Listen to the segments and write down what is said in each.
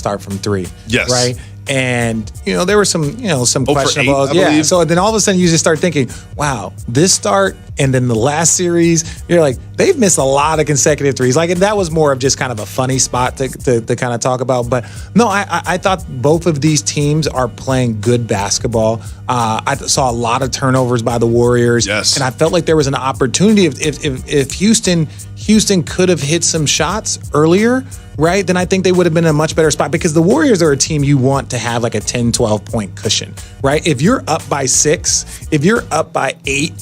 start from three. Yes. Right? And, there were some questionable. 8, I believe. So then all of a sudden you just start thinking, wow, this start and then the last series, you're like, they've missed a lot of consecutive threes. Like, and that was more of just kind of a funny spot to kind of talk about. But no, I thought both of these teams are playing good basketball. I saw a lot of turnovers by the Warriors. Yes. And I felt like there was an opportunity if Houston could have hit some shots earlier, right, then I think they would have been in a much better spot, because the Warriors are a team you want to have like a 10, 12-point cushion, right? If you're up by 6, if you're up by 8,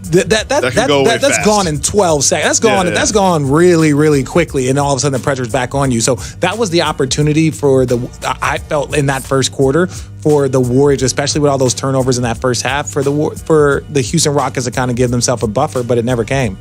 that's gone in 12 seconds. That's gone really, really quickly, and all of a sudden the pressure's back on you. So that was the opportunity I felt in that first quarter for the Warriors, especially with all those turnovers in that first half, for the Houston Rockets to kind of give themselves a buffer, but it never came.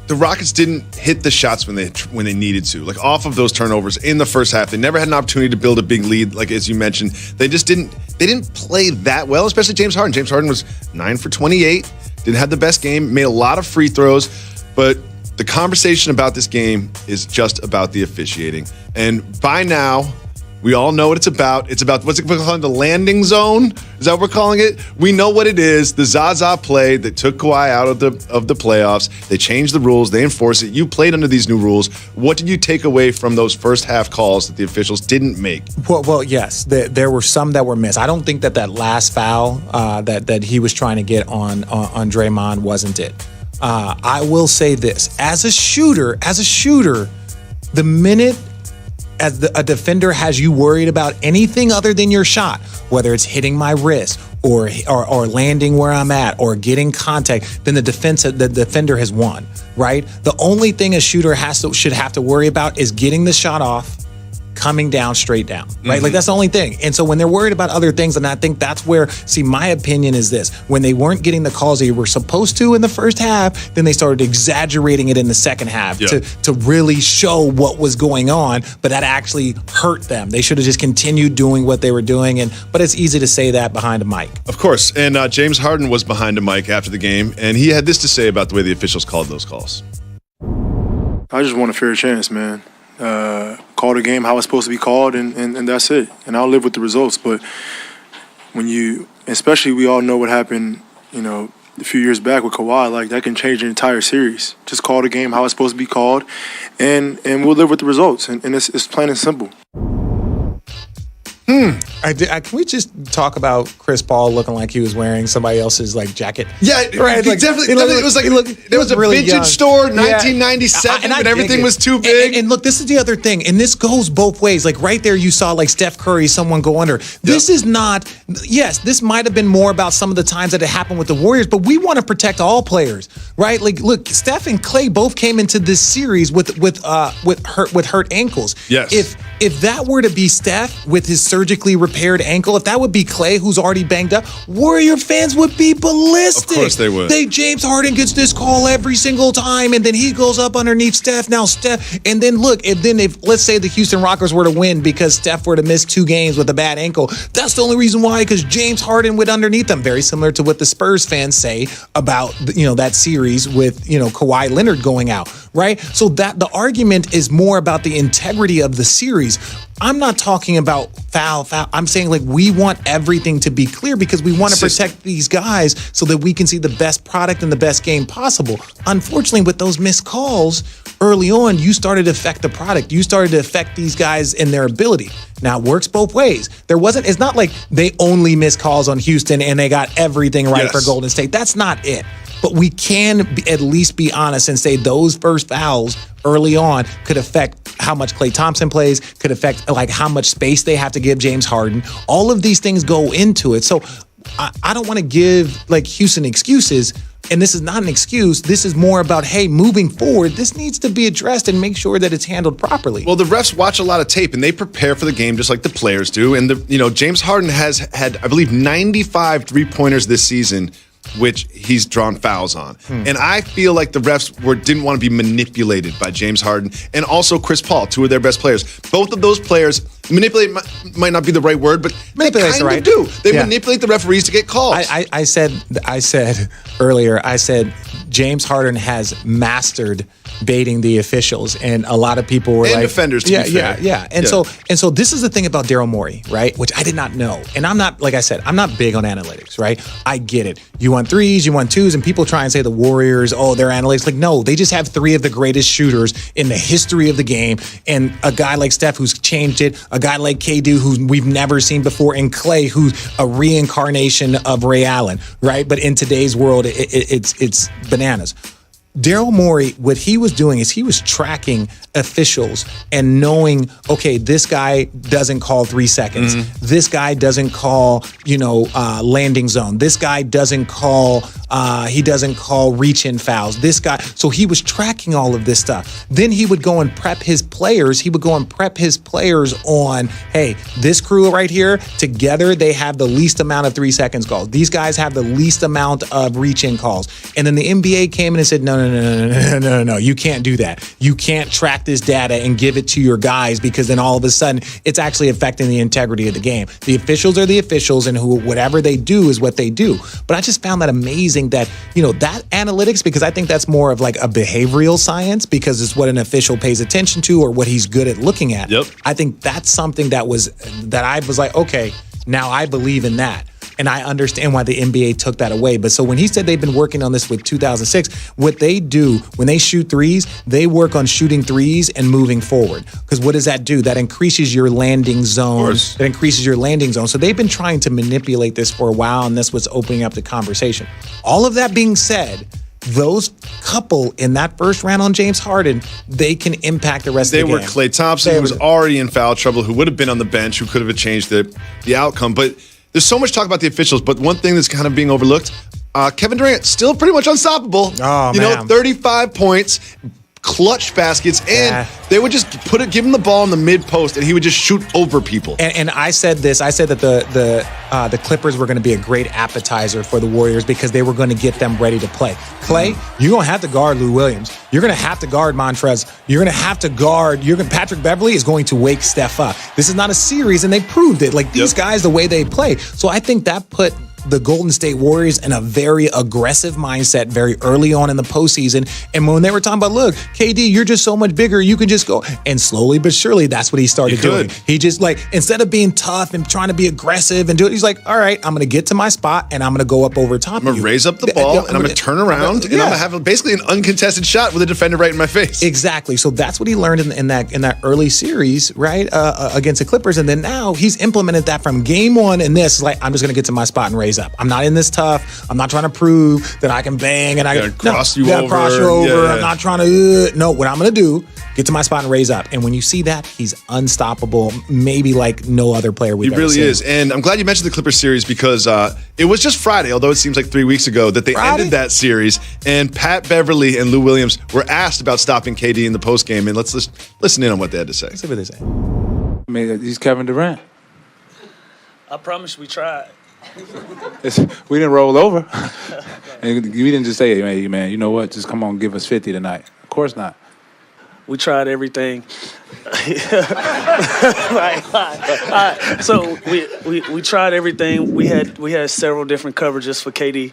The Rockets didn't hit the shots when they needed to. Like, off of those turnovers in the first half, they never had an opportunity to build a big lead. Like, as you mentioned, they didn't play that well, especially James Harden. James Harden was 9 for 28, didn't have the best game, made a lot of free throws, but the conversation about this game is just about the officiating. And by now, we all know what it's about. It's about, what's it called, the landing zone? Is that what we're calling it? We know what it is. The Zaza play that took Kawhi out of the playoffs. They changed the rules. They enforced it. You played under these new rules. What did you take away from those first half calls that the officials didn't make? Well, yes, there were some that were missed. I don't think that last foul that he was trying to get on Draymond wasn't it. I will say this: as a shooter, the minute a defender has you worried about anything other than your shot, whether it's hitting my wrist or landing where I'm at or getting contact, then the defender has won, right? The only thing a shooter should have to worry about is getting the shot off, coming down straight down, right? Like, that's the only thing. And so when they're worried about other things, and I think that's where, my opinion is this: when they weren't getting the calls they were supposed to in the first half, then they started exaggerating it in the second half to really show what was going on, but that actually hurt them. They should have just continued doing what they were doing, but it's easy to say that behind a mic. Of course, and James Harden was behind a mic after the game, and he had this to say about the way the officials called those calls. I just want a fair chance, man. Call the game how it's supposed to be called, and that's it. And I'll live with the results. But especially we all know what happened, a few years back with Kawhi, like, that can change the entire series. Just call the game how it's supposed to be called, and we'll live with the results. And it's plain and simple. Can we just talk about Chris Paul looking like he was wearing somebody else's jacket? Yeah, right. Like, definitely. It was like there was a really vintage young store, 1997, and everything was too big. And look, this is the other thing, and this goes both ways. Like, right there, you saw Steph Curry, someone go under. This is not. Yes, this might have been more about some of the times that it happened with the Warriors, but we want to protect all players, right? Like, look, Steph and Klay both came into this series with hurt ankles. Yes. If that were to be Steph with his surgically repaired ankle, if that would be Klay, who's already banged up, Warrior fans would be ballistic. Of course they would. James Harden gets this call every single time, and then he goes up underneath Steph. Now Steph, and then look, if let's say the Houston Rockets were to win because Steph were to miss 2 games with a bad ankle, that's the only reason why, because James Harden went underneath them. Very similar to what the Spurs fans say about that series with Kawhi Leonard going out, right? So that the argument is more about the integrity of the series. I'm not talking about foul. I'm saying, we want everything to be clear because we want to protect these guys so that we can see the best product and the best game possible. Unfortunately, with those missed calls early on, you started to affect the product. You started to affect these guys and their ability. Now, it works both ways. It's not like they only missed calls on Houston and they got everything right for Golden State. That's not it. But we can at least be honest and say those first fouls early on could affect how much Klay Thompson plays, could affect how much space they have to give James Harden. All of these things go into it. So I don't want to give Houston excuses. And this is not an excuse. This is more about, hey, moving forward, this needs to be addressed and make sure that it's handled properly. Well, the refs watch a lot of tape and they prepare for the game just like the players do. And James Harden has had, I believe, 95 3-pointers this season, which he's drawn fouls on. And I feel like the refs didn't want to be manipulated by James Harden and also Chris Paul, 2 of their best players. Both of those players, manipulate might not be the right word, but they kind of do. They manipulate the referees to get calls. I said earlier, James Harden has mastered baiting the officials, and a lot of people were and like, defenders. To be fair. And so this is the thing about Daryl Morey, right? Which I did not know, and I'm not, like I said, I'm not big on analytics, right? I get it. You want threes, you want twos, and people try and say the Warriors, oh, they're analytics. Like, no, they just have three of the greatest shooters in the history of the game, and a guy like Steph who's changed it, a guy like KD who we've never seen before, and Clay who's a reincarnation of Ray Allen, right? But in today's world, it's bananas. Daryl Morey, what he was doing is he was tracking officials and knowing, okay, this guy doesn't call 3 seconds. This guy doesn't call, landing zone. This guy doesn't call, he doesn't call reach-in fouls. This guy, so he was tracking all of this stuff. Then he would go and prep his players. He would go and prep his players on, hey, this crew right here, together, they have the least amount of 3 seconds calls. These guys have the least amount of reach-in calls. And then the NBA came in and said, no, you can't do that. You can't track this data and give it to your guys, because then all of a sudden it's actually affecting the integrity of the game. The officials are the officials, and whatever they do is what they do. But I just found that amazing that, that analytics, because I think that's more of like a behavioral science, because it's what an official pays attention to or what he's good at looking at. Yep. I think that's something that I was like, okay, now I believe in that. And I understand why the NBA took that away. But so when he said they've been working on this with 2006, what they do when they shoot threes, they work on shooting threes and moving forward. Because what does that do? That increases your landing zone. That increases your landing zone. So they've been trying to manipulate this for a while, and that's what's opening up the conversation. All of that being said, those couple in that first round on James Harden, they can impact the rest of the game. They were Klay Thompson, who was already in foul trouble, who would have been on the bench, who could have changed the outcome. But there's so much talk about the officials, but one thing that's kind of being overlooked, Kevin Durant, still pretty much unstoppable. Oh, man. 35 points, clutch baskets, and they would just give him the ball in the mid post, and he would just shoot over people. And I said this. I said that the Clippers were going to be a great appetizer for the Warriors, because they were going to get them ready to play. Clay, you're going to have to guard Lou Williams. You're going to have to guard Montrezl. You're going to have to guard. Patrick Beverly is going to wake Steph up. This is not a series, and they proved it. Like, these guys, the way they play. So I think that put the Golden State Warriors in a very aggressive mindset very early on in the postseason. And when they were talking about, look, KD, you're just so much bigger, you can just go. And slowly but surely, that's what he started doing. He just, instead of being tough and trying to be aggressive and do it, he's like, all right, I'm going to get to my spot and I'm going to go up over top of you. I'm going to raise up the ball and I'm going to turn around and I'm going to have basically an uncontested shot with a defender right in my face. Exactly. So that's what he learned in that early series, right, against the Clippers. And then now he's implemented that from game one, and this is like, I'm just going to get to my spot and raise up. I'm not in this tough. I'm not trying to prove that I can bang and I can cross you over. Yeah. I'm not trying to. No, what I'm going to do, get to my spot and raise up. And when you see that, he's unstoppable, maybe like no other player we've ever seen. He really is. And I'm glad you mentioned the Clippers series, because it was just Friday, although it seems like 3 weeks ago, that they ended that series. And Pat Beverly and Lou Williams were asked about stopping KD in the postgame. And let's listen in on what they had to say. Let's see what they say. I mean, he's Kevin Durant. I promise we tried. We didn't roll over. And we didn't just say, hey, man, you know what? Just come on, give us 50 tonight. Of course not. We tried everything. So we tried everything. We had several different coverages for KD,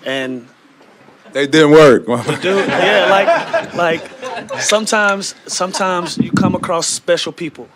and they didn't work. Sometimes you come across special people.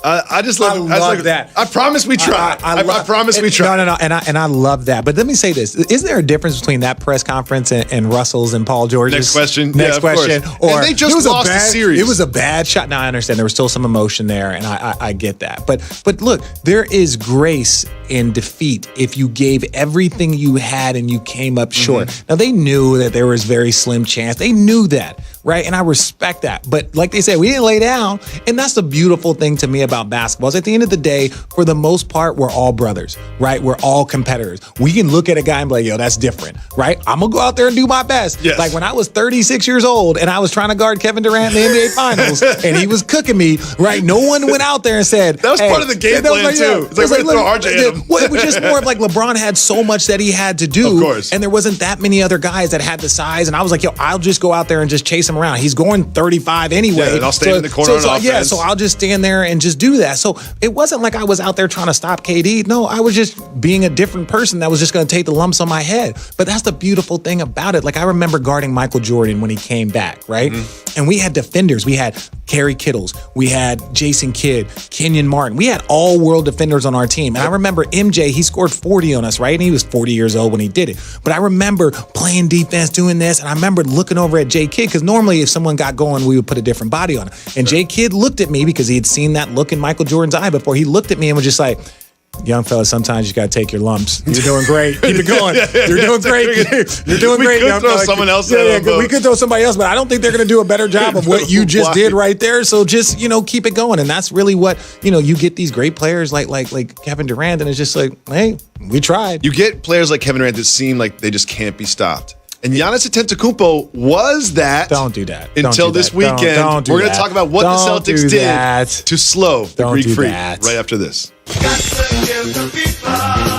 I just love that. I promise we tried. I promise we tried. No. And I love that. But let me say this. Isn't there a difference between that press conference and Russell's and Paul George's? Next question. Next question. Or and they just lost the series. It was a bad shot. Now, I understand there was still some emotion there, and I get that. But look, there is grace in defeat if you gave everything you had and you came up short. Now, they knew that there was very slim chance. They knew that, right? And I respect that. But like they said, we didn't lay down. And that's the beautiful thing to me about basketball is at the end of the day, for the most part, we're all brothers, right? We're all competitors. We can look at a guy and be like, yo, that's different, right? I'm going to go out there and do my best. Yes. Like when I was 36 years old and I was trying to guard Kevin Durant in the NBA Finals and he was cooking me, right? No one went out there and said, that was part of the game plan, too. It's like, we're going to throw RJ in him. Well, it was just more of like LeBron had so much that he had to do. Of course. And there wasn't that many other guys that had the size. And I was like, yo, I'll just go out there and just chase him around. He's going 35 anyway. Yeah, and I'll stand in the corner on offense. Yeah, so I'll just stand there and just do that. So it wasn't like I was out there trying to stop KD. No, I was just being a different person that was just going to take the lumps on my head. But that's the beautiful thing about it. Like I remember guarding Michael Jordan when he came back, right? Mm-hmm. And we had defenders. We had Kerry Kittles. We had Jason Kidd, Kenyon Martin. We had all world defenders on our team. And I remember MJ, he scored 40 on us, right? And he was 40 years old when he did it. But I remember playing defense, doing this. And I remember looking over at J Kidd, because normally if someone got going, we would put a different body on him. And J Kidd looked at me because he had seen that look in Michael Jordan's eye before. He looked at me and was just like, young fella, sometimes you got to take your lumps. You're doing great. Keep it going. You're doing great. You're doing great. We could throw someone else. We could throw somebody else, but I don't think they're going to do a better job of what you just did right there. So just, keep it going. And that's really what, you get these great players like Kevin Durant, and it's just like, hey, we tried. You get players like Kevin Durant that seem like they just can't be stopped. And Giannis Antetokounmpo was that. Don't do that. Until this weekend. We're going to talk about what the Celtics did to slow the Greek Freak right after this. Got to give the people